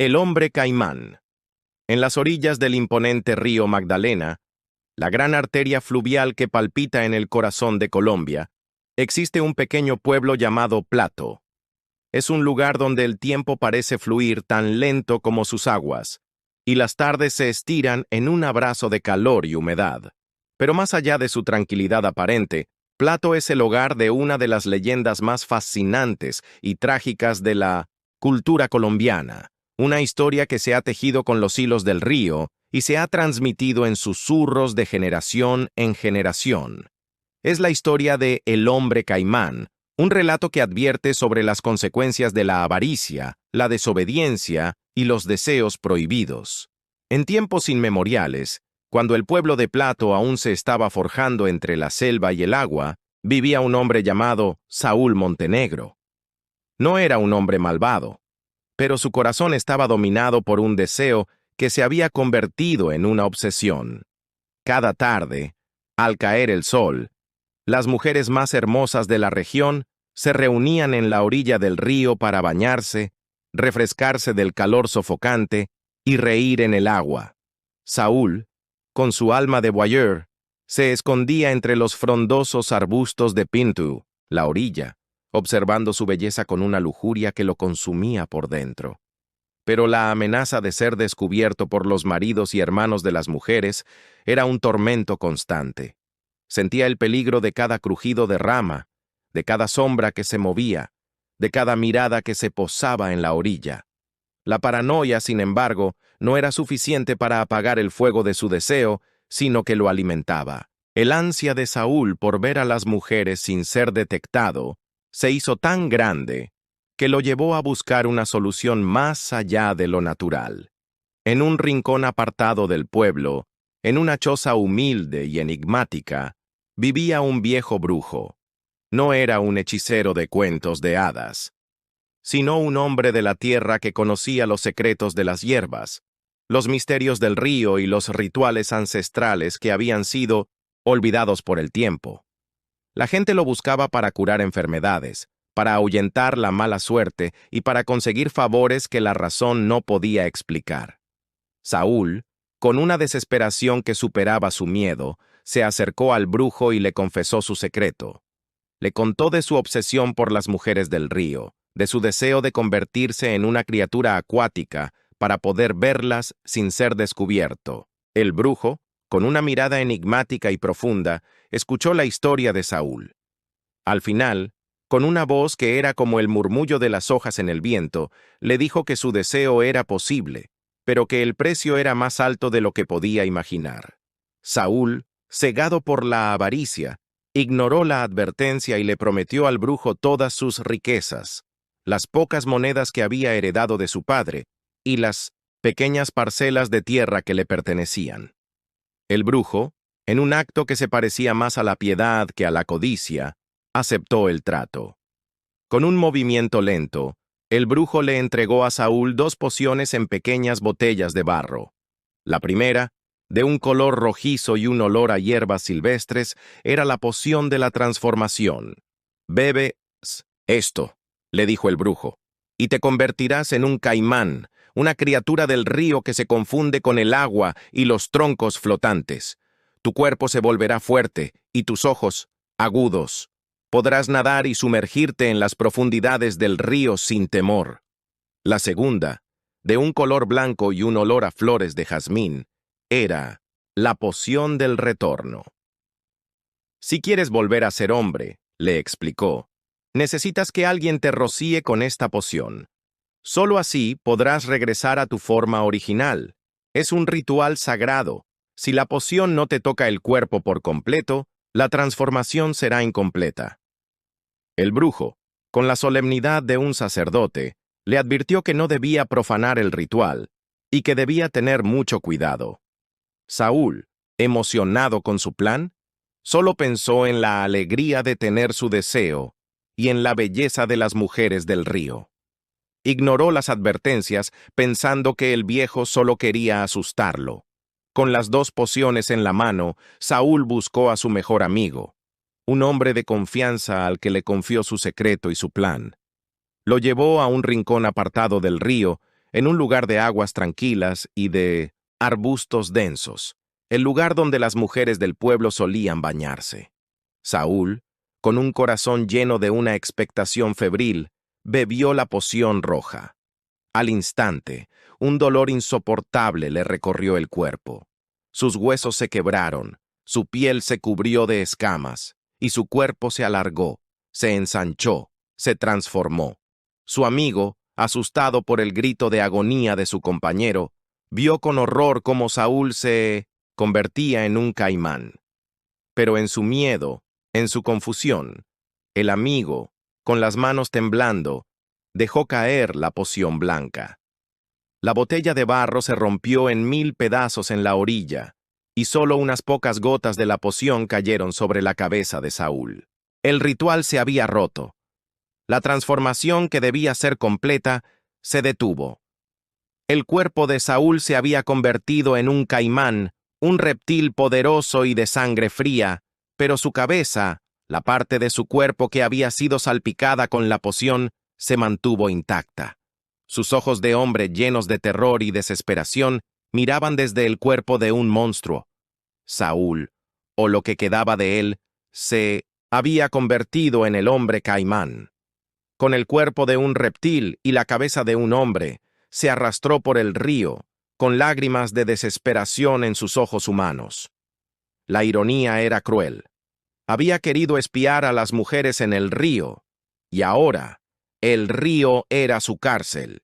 El hombre caimán. En las orillas del imponente río Magdalena, la gran arteria fluvial que palpita en el corazón de Colombia, existe un pequeño pueblo llamado Plato. Es un lugar donde el tiempo parece fluir tan lento como sus aguas, y las tardes se estiran en un abrazo de calor y humedad. Pero más allá de su tranquilidad aparente, Plato es el hogar de una de las leyendas más fascinantes y trágicas de la cultura colombiana. Una historia que se ha tejido con los hilos del río y se ha transmitido en susurros de generación en generación. Es la historia de El hombre caimán, un relato que advierte sobre las consecuencias de la avaricia, la desobediencia y los deseos prohibidos. En tiempos inmemoriales, cuando el pueblo de Plato aún se estaba forjando entre la selva y el agua, vivía un hombre llamado Saúl Montenegro. No era un hombre malvado, pero su corazón estaba dominado por un deseo que se había convertido en una obsesión. Cada tarde, al caer el sol, las mujeres más hermosas de la región se reunían en la orilla del río para bañarse, refrescarse del calor sofocante y reír en el agua. Saúl, con su alma de voyeur, se escondía entre los frondosos arbustos de Pintu, la orilla, observando su belleza con una lujuria que lo consumía por dentro. Pero la amenaza de ser descubierto por los maridos y hermanos de las mujeres era un tormento constante. Sentía el peligro de cada crujido de rama, de cada sombra que se movía, de cada mirada que se posaba en la orilla. La paranoia, sin embargo, no era suficiente para apagar el fuego de su deseo, sino que lo alimentaba. El ansia de Saúl por ver a las mujeres sin ser detectado se hizo tan grande que lo llevó a buscar una solución más allá de lo natural. En un rincón apartado del pueblo, en una choza humilde y enigmática, vivía un viejo brujo. No era un hechicero de cuentos de hadas, sino un hombre de la tierra que conocía los secretos de las hierbas, los misterios del río y los rituales ancestrales que habían sido olvidados por el tiempo. La gente lo buscaba para curar enfermedades, para ahuyentar la mala suerte y para conseguir favores que la razón no podía explicar. Saúl, con una desesperación que superaba su miedo, se acercó al brujo y le confesó su secreto. Le contó de su obsesión por las mujeres del río, de su deseo de convertirse en una criatura acuática para poder verlas sin ser descubierto. El brujo, con una mirada enigmática y profunda, escuchó la historia de Saúl. Al final, con una voz que era como el murmullo de las hojas en el viento, le dijo que su deseo era posible, pero que el precio era más alto de lo que podía imaginar. Saúl, cegado por la avaricia, ignoró la advertencia y le prometió al brujo todas sus riquezas, las pocas monedas que había heredado de su padre y las pequeñas parcelas de tierra que le pertenecían. El brujo, en un acto que se parecía más a la piedad que a la codicia, aceptó el trato. Con un movimiento lento, el brujo le entregó a Saúl 2 pociones en pequeñas botellas de barro. La primera, de un color rojizo y un olor a hierbas silvestres, era la poción de la transformación. «Bebe esto», le dijo el brujo, «y te convertirás en un caimán, una criatura del río que se confunde con el agua y los troncos flotantes. Tu cuerpo se volverá fuerte y tus ojos agudos. Podrás nadar y sumergirte en las profundidades del río sin temor». La segunda, de un color blanco y un olor a flores de jazmín, era la poción del retorno. «Si quieres volver a ser hombre», le explicó, «necesitas que alguien te rocíe con esta poción. Solo así podrás regresar a tu forma original. Es un ritual sagrado. Si la poción no te toca el cuerpo por completo, la transformación será incompleta». El brujo, con la solemnidad de un sacerdote, le advirtió que no debía profanar el ritual y que debía tener mucho cuidado. Saúl, emocionado con su plan, solo pensó en la alegría de tener su deseo y en la belleza de las mujeres del río. Ignoró las advertencias pensando que el viejo solo quería asustarlo. Con las 2 pociones en la mano, Saúl buscó a su mejor amigo, un hombre de confianza al que le confió su secreto y su plan. Lo llevó a un rincón apartado del río, en un lugar de aguas tranquilas y de arbustos densos, el lugar donde las mujeres del pueblo solían bañarse. Saúl, con un corazón lleno de una expectación febril, bebió la poción roja. Al instante, un dolor insoportable le recorrió el cuerpo. Sus huesos se quebraron, su piel se cubrió de escamas, y su cuerpo se alargó, se ensanchó, se transformó. Su amigo, asustado por el grito de agonía de su compañero, vio con horror cómo Saúl se convertía en un caimán. Pero en su miedo, en su confusión, el amigo, con las manos temblando, dejó caer la poción blanca. La botella de barro se rompió en 1000 pedazos en la orilla, y solo unas pocas gotas de la poción cayeron sobre la cabeza de Saúl. El ritual se había roto. La transformación que debía ser completa se detuvo. El cuerpo de Saúl se había convertido en un caimán, un reptil poderoso y de sangre fría, pero su cabeza, la parte de su cuerpo que había sido salpicada con la poción, se mantuvo intacta. Sus ojos de hombre llenos de terror y desesperación miraban desde el cuerpo de un monstruo. Saúl, o lo que quedaba de él, se había convertido en el hombre caimán. Con el cuerpo de un reptil y la cabeza de un hombre, se arrastró por el río, con lágrimas de desesperación en sus ojos humanos. La ironía era cruel. Había querido espiar a las mujeres en el río, y ahora el río era su cárcel.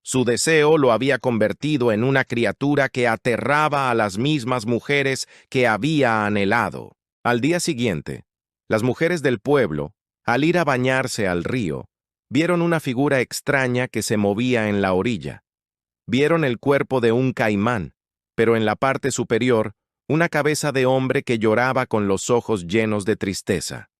Su deseo lo había convertido en una criatura que aterraba a las mismas mujeres que había anhelado. Al día siguiente, las mujeres del pueblo, al ir a bañarse al río, vieron una figura extraña que se movía en la orilla. Vieron el cuerpo de un caimán, pero en la parte superior, una cabeza de hombre que lloraba con los ojos llenos de tristeza.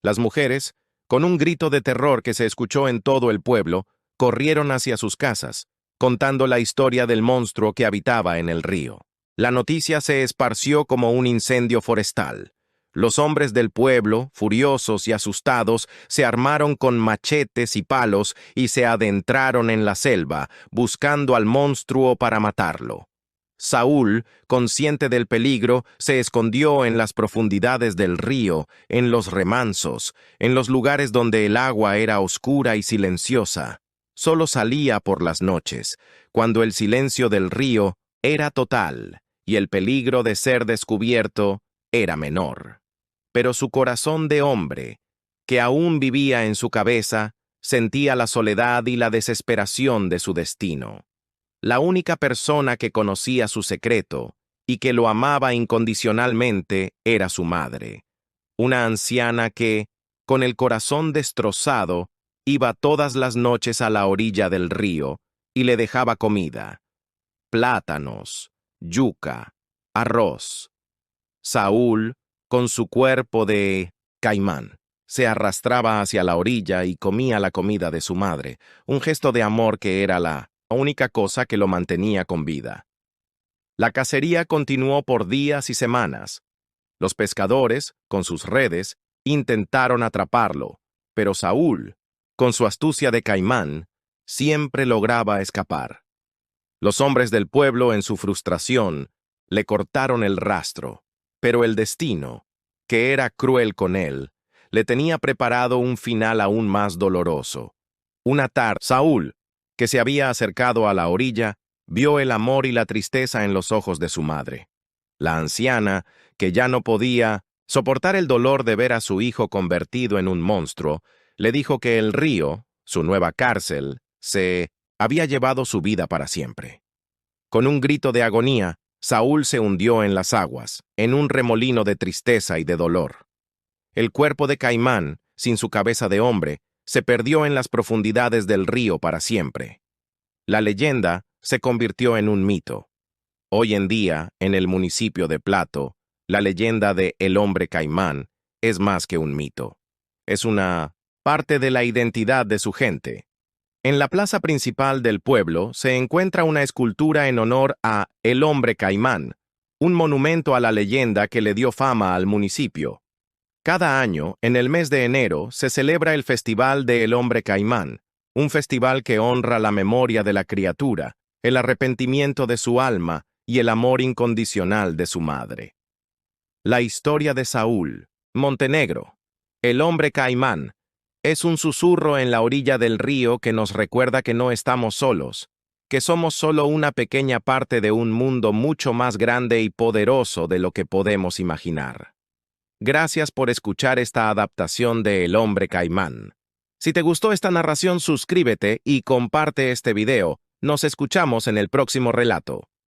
Las mujeres, con un grito de terror que se escuchó en todo el pueblo, corrieron hacia sus casas, contando la historia del monstruo que habitaba en el río. La noticia se esparció como un incendio forestal. Los hombres del pueblo, furiosos y asustados, se armaron con machetes y palos y se adentraron en la selva, buscando al monstruo para matarlo. Saúl, consciente del peligro, se escondió en las profundidades del río, en los remansos, en los lugares donde el agua era oscura y silenciosa. Solo salía por las noches, cuando el silencio del río era total y el peligro de ser descubierto era menor. Pero su corazón de hombre, que aún vivía en su cabeza, sentía la soledad y la desesperación de su destino. La única persona que conocía su secreto y que lo amaba incondicionalmente era su madre, una anciana que, con el corazón destrozado, iba todas las noches a la orilla del río y le dejaba comida, plátanos, yuca, arroz. Saúl, con su cuerpo de caimán, se arrastraba hacia la orilla y comía la comida de su madre, un gesto de amor que era la única cosa que lo mantenía con vida. La cacería continuó por días y semanas. Los pescadores, con sus redes, intentaron atraparlo, pero Saúl, con su astucia de caimán, siempre lograba escapar. Los hombres del pueblo, en su frustración, le cortaron el rastro, pero el destino, que era cruel con él, le tenía preparado un final aún más doloroso. Una tarde, Saúl, que se había acercado a la orilla, vio el amor y la tristeza en los ojos de su madre. La anciana, que ya no podía soportar el dolor de ver a su hijo convertido en un monstruo, le dijo que el río, su nueva cárcel, se había llevado su vida para siempre. Con un grito de agonía, Saúl se hundió en las aguas, en un remolino de tristeza y de dolor. El cuerpo de Caimán, sin su cabeza de hombre, se perdió en las profundidades del río para siempre. La leyenda se convirtió en un mito. Hoy en día, en el municipio de Plato, la leyenda de El Hombre Caimán es más que un mito. Es una parte de la identidad de su gente. En la plaza principal del pueblo se encuentra una escultura en honor a El Hombre Caimán, un monumento a la leyenda que le dio fama al municipio. Cada año, en el mes de enero, se celebra el Festival de El Hombre Caimán, un festival que honra la memoria de la criatura, el arrepentimiento de su alma y el amor incondicional de su madre. La historia de Saúl, Montenegro, el hombre caimán, es un susurro en la orilla del río que nos recuerda que no estamos solos, que somos solo una pequeña parte de un mundo mucho más grande y poderoso de lo que podemos imaginar. Gracias por escuchar esta adaptación de El hombre caimán. Si te gustó esta narración, suscríbete y comparte este video. Nos escuchamos en el próximo relato.